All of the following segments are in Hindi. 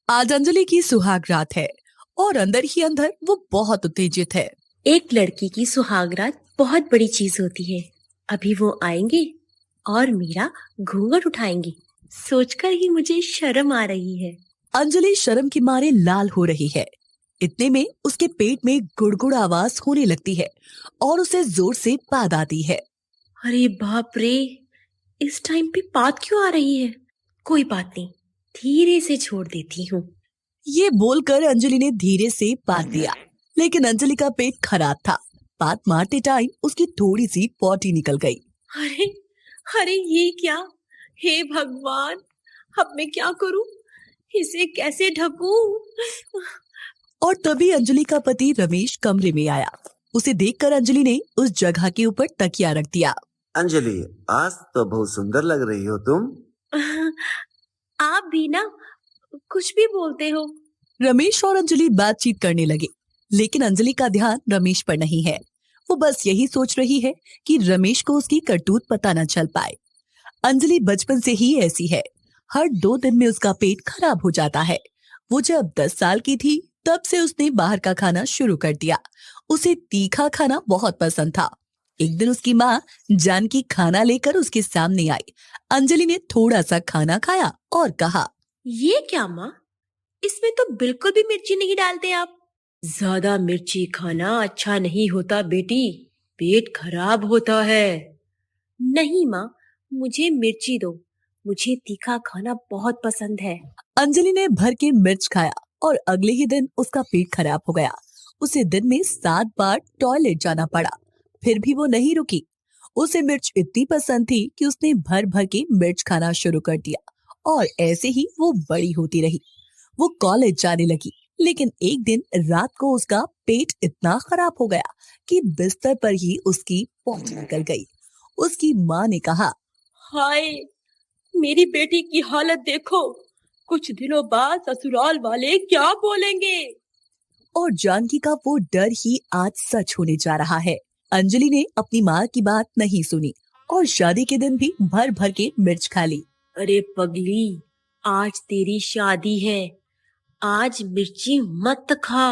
आज अंजलि की सुहाग रात है और अंदर ही अंदर वो बहुत उत्तेजित है। एक लड़की की सुहागरात बहुत बड़ी चीज होती है। अभी वो आएंगे और मीरा घूंघट उठाएंगी। सोचकर ही मुझे शर्म आ रही है। अंजलि शर्म के मारे लाल हो रही है। इतने में उसके पेट में गुड़गुड़ आवाज होने लगती है और उसे जोर से पाद आती है। अरे बाप रे, इस टाइम पे बात क्यों आ रही है? कोई बात नहीं, धीरे से छोड़ देती हूँ। ये बोलकर अंजलि ने धीरे से पाद दिया, लेकिन अंजलि का पेट खराब था। पाद मारते टाइम उसकी थोड़ी सी पॉटी निकल गई। अरे अरे, ये क्या? हे भगवान, अब मैं क्या करूं? इसे कैसे ढकूं? और तभी अंजलि का पति रमेश कमरे में आया। उसे देखकर अंजलि ने उस जगह के ऊपर तकिया रख दिया। अंजलि, आज तो बहुत सुंदर लग रही हो तुम। आप भी ना कुछ भी बोलते हो। रमेश और अंजलि बातचीत करने लगे, लेकिन अंजलि का ध्यान रमेश पर नहीं है। वो बस यही सोच रही है कि रमेश को उसकी करतूत पता न चल पाए। अंजलि बचपन से ही ऐसी है। हर 2 दिन में उसका पेट खराब हो जाता है। वो जब 10 साल की थी तब से उसने बाहर का खाना शुरू कर दिया। उसे तीखा खाना बहुत पसंद था। एक दिन उसकी माँ जानकी खाना लेकर उसके सामने आई। अंजलि ने थोड़ा सा खाना खाया और कहा, ये क्या माँ, इसमें तो बिल्कुल भी मिर्ची नहीं डालते आप। ज्यादा मिर्ची खाना अच्छा नहीं होता बेटी, पेट खराब होता है। नहीं माँ, मुझे मिर्ची दो, मुझे तीखा खाना बहुत पसंद है। अंजलि ने भर के मिर्च खाया और अगले ही दिन उसका पेट खराब हो गया। उसे दिन में 7 बार टॉयलेट जाना पड़ा, फिर भी वो नहीं रुकी। उसे मिर्च इतनी पसंद थी कि उसने भर भर के मिर्च खाना शुरू कर दिया और ऐसे ही वो बड़ी होती रही। वो कॉलेज जाने लगी, लेकिन एक दिन रात को उसका पेट इतना खराब हो गया कि बिस्तर पर ही उसकी पहुंच निकल गई। उसकी माँ ने कहा, हाय, मेरी बेटी की हालत देखो, कुछ दिनों बाद ससुराल वाले क्या बोलेंगे। और जानकी का वो डर ही आज सच होने जा रहा है। अंजलि ने अपनी माँ की बात नहीं सुनी और शादी के दिन भी भर भर के मिर्च खा ली। अरे पगली, आज तेरी शादी है, आज मिर्ची मत खा।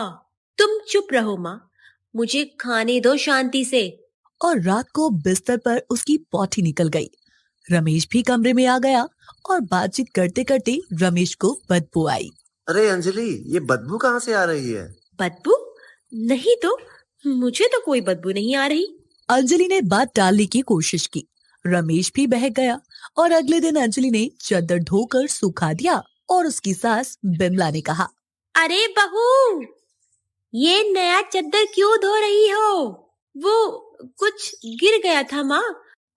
तुम चुप रहो माँ, मुझे खाने दो शांति से। और रात को बिस्तर पर उसकी पॉटी निकल गई। रमेश भी कमरे में आ गया और बातचीत करते करते रमेश को बदबू आई। अरे अंजलि, ये बदबू कहाँ से आ रही है? बदबू? नहीं तो, मुझे तो कोई बदबू नहीं आ रही। अंजलि ने बात टालने की कोशिश की। रमेश भी बहक गया और अगले दिन अंजलि ने चादर धोकर सुखा दिया और उसकी सास बिमला ने कहा, अरे बहू, ये नया चद्दर क्यों धो रही हो? वो कुछ गिर गया था माँ।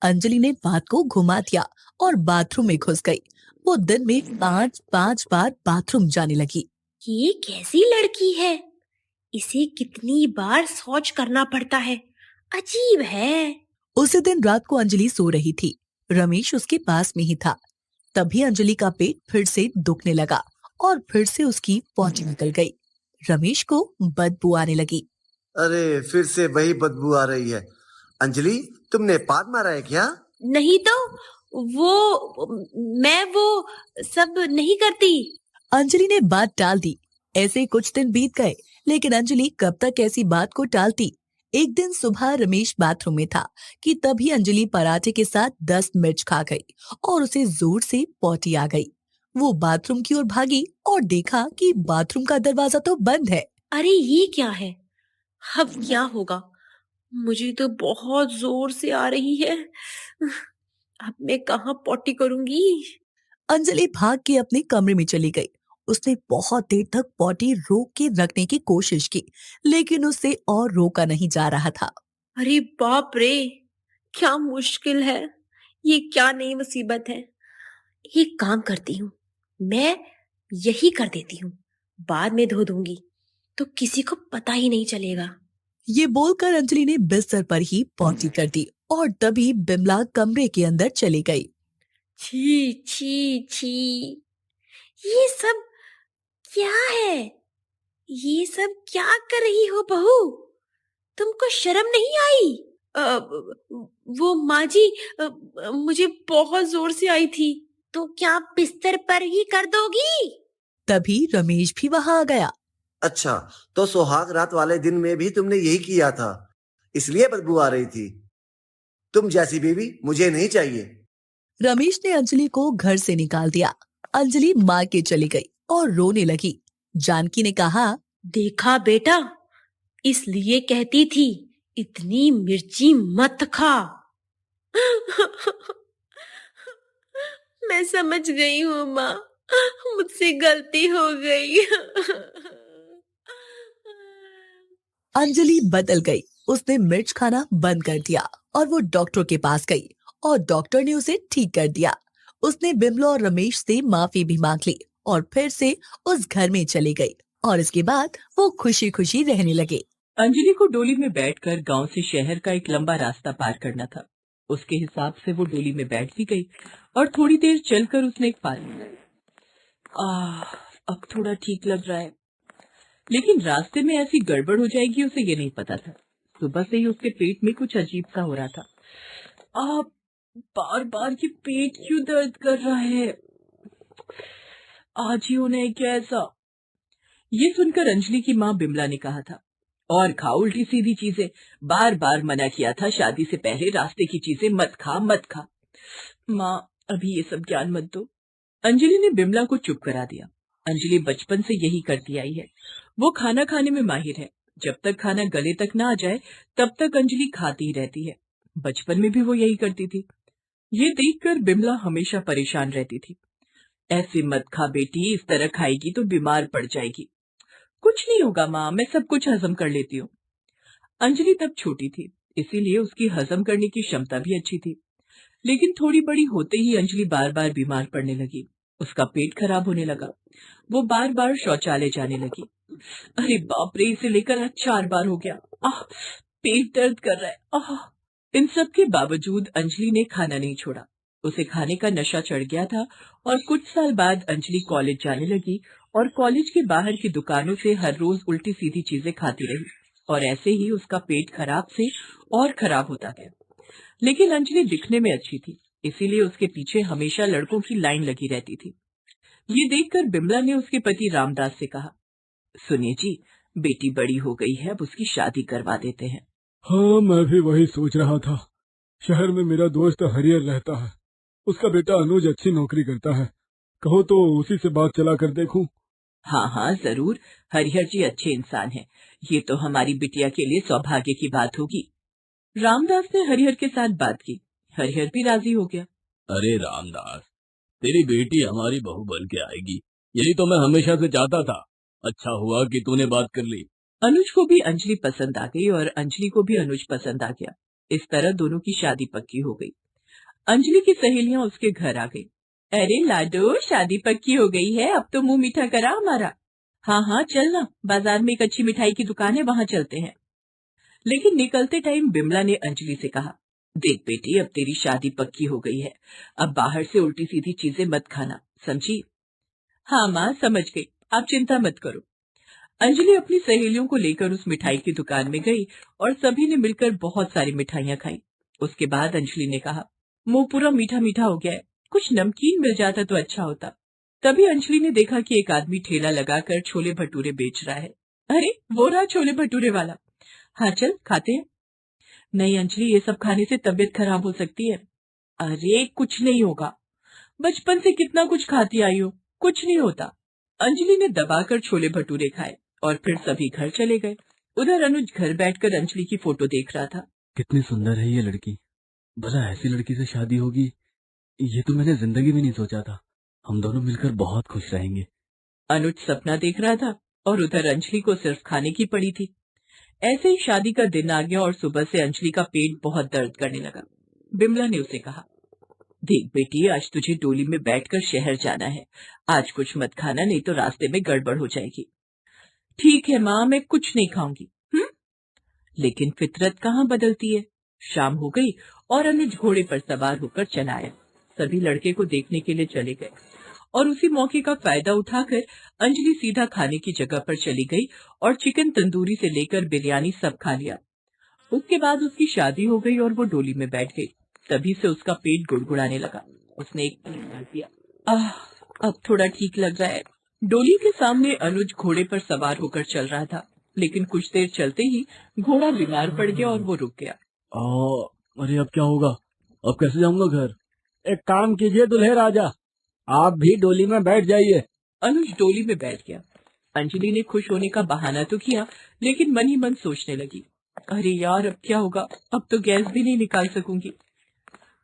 अंजलि ने बात को घुमा दिया और बाथरूम में घुस गई। वो दिन में 5-5 बार बाथरूम जाने लगी। ये कैसी लड़की है? इसे कितनी बार शौच करना पड़ता है, अजीब है। उसी दिन रात को अंजलि सो रही थी। रमेश उसके पास में ही था। तभी अंजलि का पेट फिर से दुखने लगा और फिर से उसकी पॉटी निकल गई। रमेश को बदबू आने लगी। अरे, फिर से वही बदबू आ रही है। अंजलि, तुमने पाद मारा है क्या? नहीं तो, मैं वो सब नहीं करती। अंजलि ने बात टाल दी। ऐसे कुछ दिन बीत गए, लेकिन अंजलि कब तक ऐसी बात को टालती। एक दिन सुबह रमेश बाथरूम में था कि तभी अंजलि पराठे के साथ 10 मिर्च खा गई और उसे जोर से पॉटी आ गई। वो बाथरूम की ओर भागी और देखा कि बाथरूम का दरवाजा तो बंद है। अरे ये क्या है? अब क्या होगा? मुझे तो बहुत जोर से आ रही है। अब मैं कहाँ पॉटी करूंगी? अंजलि भाग के अपने कमरे में चली गई। उसने बहुत देर तक पॉटी रोक के रखने की कोशिश की, लेकिन उससे और रोका नहीं जा रहा था। अरे बाप रे, क्या मुश्किल है। ये क्या नई मुसीबत है। एक काम करती हूँ, मैं यही कर देती हूँ, बाद में धो दूंगी तो किसी को पता ही नहीं चलेगा। ये बोलकर अंजलि ने बिस्तर पर ही पॉटी कर दी और तभी बिमला कमरे के अंदर चली गई। छी छी छी, ये सब क्या है? ये सब क्या कर रही हो बहू? तुमको शर्म नहीं आई? वो माँ जी, मुझे बहुत जोर से आई थी। तो क्या बिस्तर पर ही कर दोगी? तभी रमेश भी वहां आ गया। अच्छा, तो सुहाग रात वाले दिन में भी तुमने यही किया था, इसलिए बदबू आ रही थी। तुम जैसी बीवी मुझे नहीं चाहिए। रमेश ने अंजलि को घर से निकाल दिया। अंजलि माँ के चली गई और रोने लगी। जानकी ने कहा, देखा बेटा, इसलिए कहती थी इतनी मिर्ची मत खा। मैं समझ गई हूँ माँ, मुझसे गलती हो गई। अंजलि बदल गई। उसने मिर्च खाना बंद कर दिया और वो डॉक्टर के पास गई और डॉक्टर ने उसे ठीक कर दिया। उसने बिमला और रमेश से माफी भी मांग ली और फिर से उस घर में चली गई और इसके बाद वो खुशी खुशी रहने लगे। अंजलि को डोली में बैठकर गांव से शहर का एक लंबा रास्ता पार करना था। उसके हिसाब से वो डोली में बैठ भी गई और थोड़ी देर चलकर उसने एक पानी लिया। अब थोड़ा ठीक लग रहा है, लेकिन रास्ते में ऐसी गड़बड़ हो जाएगी उसे ये नहीं पता था। सुबह से ही उसके पेट में कुछ अजीब सा हो रहा था। बार बार ये पेट क्यों दर्द कर रहा है? आज ही होना है क्या ऐसा? ये सुनकर अंजलि की माँ बिमला ने कहा था, और खा उल्टी सीधी चीजें। बार बार मना किया था शादी से पहले, रास्ते की चीजें मत खा मत खा। माँ, अभी ये सब ज्ञान मत दो। अंजलि ने बिमला को चुप करा दिया। अंजलि बचपन से यही करती आई है। वो खाना खाने में माहिर है। जब तक खाना गले तक ना आ जाए तब तक अंजलि खाती ही रहती है। बचपन में भी वो यही करती थी। ये देखकर बिमला हमेशा परेशान रहती थी। ऐसे मत खा बेटी, इस तरह खाएगी तो बीमार पड़ जाएगी। कुछ नहीं होगा माँ, मैं सब कुछ हजम कर लेती हूँ। अंजलि तब छोटी थी, इसीलिए उसकी हजम करने की क्षमता भी अच्छी थी। लेकिन थोड़ी बड़ी होते ही अंजलि बार बार बीमार पड़ने लगी। उसका पेट खराब होने लगा। वो बार बार शौचालय जाने लगी। अरे बाप रे, इसे लेकर आज 4 बार हो गया। पेट दर्द कर रहा है। इन सब के बावजूद अंजलि ने खाना नहीं छोड़ा। उसे खाने का नशा चढ़ गया था और कुछ साल बाद अंजलि कॉलेज जाने लगी और कॉलेज के बाहर की दुकानों से हर रोज उल्टी सीधी चीजें खाती रही और ऐसे ही उसका पेट खराब से और खराब होता गया। लेकिन अंजलि दिखने में अच्छी थी, इसीलिए उसके पीछे हमेशा लड़कों की लाइन लगी रहती थी। ये देखकर बिमला ने उसके पति रामदास से कहा, सुनिए जी, बेटी बड़ी हो गई है, अब उसकी शादी करवा देते हैं। हाँ, मैं भी वही सोच रहा था। शहर में मेरा दोस्त हरिहर रहता है, उसका बेटा अनुज अच्छी नौकरी करता है। कहो तो उसी से बात चला कर देखूं। हाँ हाँ जरूर, हरिहर जी अच्छे इंसान हैं। ये तो हमारी बिटिया के लिए सौभाग्य की बात होगी। रामदास ने हरिहर के साथ बात की। हरिहर भी राजी हो गया। अरे रामदास, तेरी बेटी हमारी बहू बन के आएगी, यही तो मैं हमेशा से चाहता था। अच्छा हुआ कि तूने बात कर ली। अनुज को भी अंजलि पसंद आ गई और अंजलि को भी अनुज पसंद आ गया। इस तरह दोनों की शादी पक्की हो गई। अंजलि की सहेलियां उसके घर आ गई। अरे लाडो, शादी पक्की हो गई है, अब तो मुंह मीठा करा हमारा। हाँ हाँ चलना, बाजार में एक अच्छी मिठाई की दुकान है, वहाँ चलते हैं। लेकिन निकलते टाइम बिमला ने अंजलि से कहा, देख बेटी, अब तेरी शादी पक्की हो गई है, अब बाहर से उल्टी सीधी चीजें मत खाना, समझी? हाँ माँ, समझ गई, आप चिंता मत करो। अंजलि अपनी सहेलियों को लेकर उस मिठाई की दुकान में गई और सभी ने मिलकर बहुत सारी मिठाइयाँ खाई। उसके बाद अंजलि ने कहा, मुंह पूरा मीठा मीठा हो गया है, कुछ नमकीन मिल जाता तो अच्छा होता। तभी अंजलि ने देखा कि एक आदमी ठेला लगाकर छोले भटूरे बेच रहा है। अरे वो रहा छोले भटूरे वाला। हाँ चल खाते हैं। नहीं अंजलि, ये सब खाने से तबीयत खराब हो सकती है। अरे कुछ नहीं होगा, बचपन से कितना कुछ खाती आई हो, कुछ नहीं होता। अंजलि ने दबाकर छोले भटूरे खाए और फिर सभी घर चले गए। उधर अनुज घर बैठकर अंजलि की फोटो देख रहा था। कितनी सुंदर है ये लड़की, भला ऐसी लड़की से शादी होगी, ये तो मैंने जिंदगी में नहीं सोचा था। हम दोनों मिलकर बहुत खुश रहेंगे। अनुज सपना देख रहा था और उधर अंजलि को सिर्फ खाने की पड़ी थी। ऐसे ही शादी का दिन आ गया और सुबह से अंजलि का पेट बहुत दर्द करने लगा। बिमला ने उसे कहा, देख बेटी, आज तुझे डोली में बैठकर शहर जाना है, आज कुछ मत खाना, नहीं तो रास्ते में गड़बड़ हो जाएगी। ठीक है माँ, मैं कुछ नहीं खाऊंगी। लेकिन फितरत कहाँ बदलती है। शाम हो गई और अनुज घोड़े पर सवार होकर चला आया। सभी लड़के को देखने के लिए चले गए और उसी मौके का फायदा उठाकर अंजलि सीधा खाने की जगह पर चली गई और चिकन तंदूरी से लेकर बिरयानी सब खा लिया। उसके बाद उसकी शादी हो गई और वो डोली में बैठ गई। तभी से उसका पेट गुड़गुड़ाने लगा। उसने एक पीस खा लिया। अब थोड़ा ठीक लग रहा है। डोली के सामने अनुज घोड़े पर सवार होकर चल रहा था, लेकिन कुछ देर चलते ही घोड़ा बीमार पड़ गया और वो रुक गया। अरे अब क्या होगा? अब कैसे जाऊंगा घर? एक काम कीजिए दुल्हे राजा, आप भी डोली में बैठ जाइए। अनुज डोली में बैठ गया। अंजलि ने खुश होने का बहाना तो किया, लेकिन मन ही मन सोचने लगी, अरे यार अब क्या होगा, अब तो गैस भी नहीं निकाल सकूंगी।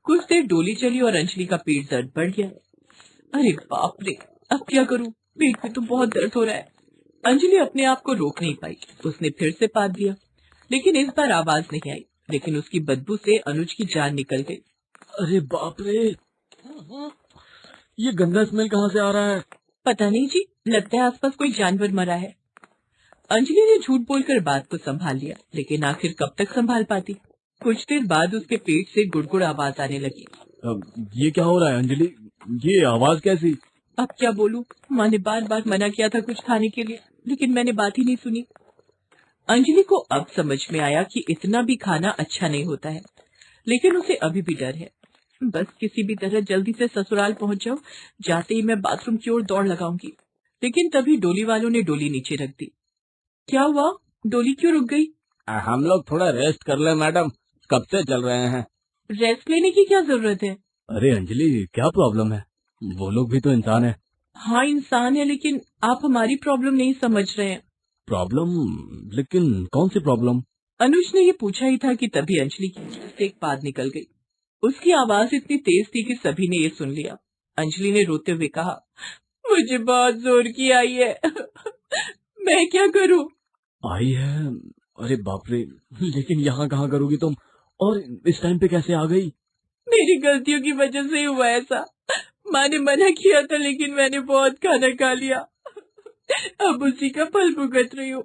कुछ देर डोली चली और अंजलि का पेट दर्द बढ़ गया। अरे बाप रे, अब क्या करूं, पेट में तो बहुत दर्द हो रहा है। अंजलि अपने आप को रोक नहीं पाई, उसने फिर से पाद दिया, लेकिन इस बार आवाज नहीं आई। लेकिन उसकी बदबू से अनुज की जान निकल गई। अरे बाप रे, ये गंदा स्मेल कहाँ से आ रहा है? पता नहीं जी, लगता है आसपास कोई जानवर मरा है। अंजलि ने झूठ बोलकर बात को संभाल लिया, लेकिन आखिर कब तक संभाल पाती। कुछ देर बाद उसके पेट से गुड़गुड़ आवाज आने लगी। ये क्या हो रहा है अंजलि? ये आवाज कैसी? अब क्या बोलूं, माँ ने बार बार मना किया था कुछ खाने के लिए, लेकिन मैंने बात ही नहीं सुनी। अंजलि को अब समझ में आया कि इतना भी खाना अच्छा नहीं होता है, लेकिन उसे अभी भी डर है। बस किसी भी तरह जल्दी से ससुराल पहुंच जाऊं, जाते ही मैं बाथरूम की ओर दौड़ लगाऊंगी। लेकिन तभी डोली वालों ने डोली नीचे रख दी। क्या हुआ, डोली क्यों रुक गई? हम लोग थोड़ा रेस्ट कर ले मैडम, कब से चल रहे हैं। रेस्ट लेने की क्या जरूरत है? अरे अंजलि, क्या प्रॉब्लम है? वो लोग भी तो इंसान है। हाँ इंसान है, लेकिन आप हमारी प्रॉब्लम नहीं समझ रहे हैं। प्रॉब्लम? लेकिन कौन सी प्रॉब्लम? अनुज ने ये पूछा ही था कि तभी अंजलि की मुंह से एक बात निकल गई। उसकी आवाज इतनी तेज थी कि सभी ने ये सुन लिया। अंजलि ने रोते हुए कहा, मुझे बहुत जोर की आई है मैं क्या करूं? आई है? अरे बाप रे, लेकिन यहाँ कहाँ करोगी तुम, और इस टाइम पे कैसे आ गई? मेरी गलतियों की वजह से ही हुआ ऐसा। माँ ने मना किया था, लेकिन मैंने बहुत खाना खा लिया। अब उसी का फल भुगत रही हूँ।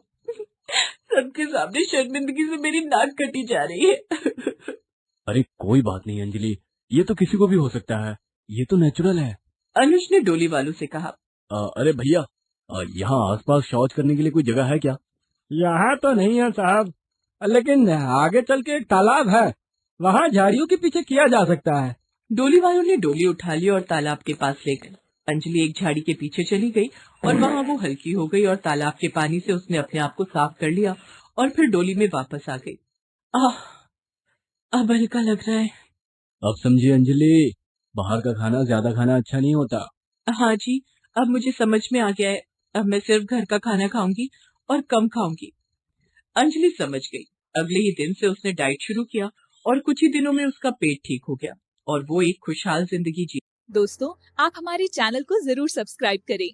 सबके सामने शर्मिंदगी से मेरी नाक कटी जा रही है अरे कोई बात नहीं अंजलि, ये तो किसी को भी हो सकता है, ये तो नेचुरल है। अनुज ने डोली वालों से कहा। अरे भैया, यहाँ आसपास शौच करने के लिए कोई जगह है क्या? यहाँ तो नहीं है साहब, लेकिन आगे चल के एक तालाब है, वहाँ झाड़ियों के पीछे किया जा सकता है। डोली वालों ने डोली उठा ली और तालाब के पास ले गए। अंजलि एक झाड़ी के पीछे चली गई और वहाँ वो हल्की हो गई और तालाब के पानी से उसने अपने आप को साफ कर लिया और फिर डोली में वापस आ गई। अब हल्का लग रहा है। अब समझिए अंजलि, बाहर का खाना ज्यादा खाना अच्छा नहीं होता। हाँ जी, अब मुझे समझ में आ गया है। अब मैं सिर्फ घर का खाना खाऊंगी और कम खाऊंगी। अंजलि समझ गई। अगले ही दिन से उसने डाइट शुरू किया और कुछ ही दिनों में उसका पेट ठीक हो गया और वो एक खुशहाल जिंदगी जी। दोस्तों, आप हमारे चैनल को जरूर सब्सक्राइब करें